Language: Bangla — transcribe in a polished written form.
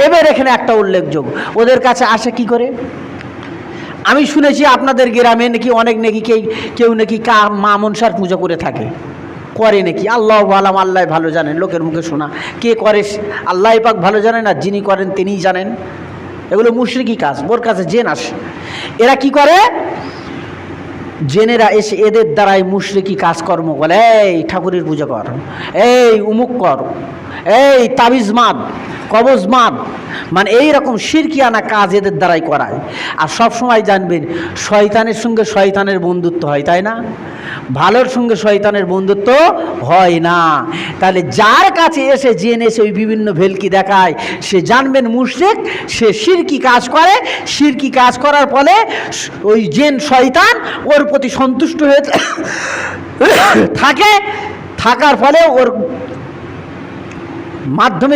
এবার এখানে একটা উল্লেখযোগ্য, ওদের কাছে আসে কি করে? আমি শুনেছি আপনাদের গ্রামে নাকি অনেক নাকি কেউ নাকি মা মনসার পুজো করে থাকে, করে নাকি, আল্লাহ আলাম, আল্লাহ ভালো জানেন, লোকের মুখে শোনা। কে করে আল্লাহ পাক ভালো জানেন, আর যিনি করেন তিনিই জানেন। এগুলো মুশরিকি কাজ। ওর কাছে জেন আসে, এরা কি করে? জেনেরা এসে এদের দ্বারাই মুশরিকি কাজকর্ম বলে, এই ঠাকুরের পুজো কর, এই উমুক কর, এই তাবিজ মাদ, কবজ মাদ, মানে এই রকম শিরকিয়ানা কাজ এদের দ্বারাই করায়। আর সব সময় জানবেন শয়তানের সঙ্গে শয়তানের বন্ধুত্ব হয়, তাই না? ভালোর সঙ্গে শয়তানের বন্ধুত্ব হয় না। তাহলে যার কাছে এসে জেন এসে ওই বিভিন্ন ভেলকি দেখায়, সে জানবেন মুশরিক, সে শিরকি কাজ করে। শিরকি কাজ করার ফলে ওই জেন শয়তান ওর প্রতি সন্তুষ্ট হয়ে থাকে, থাকার ফলে ওর মাধ্যমে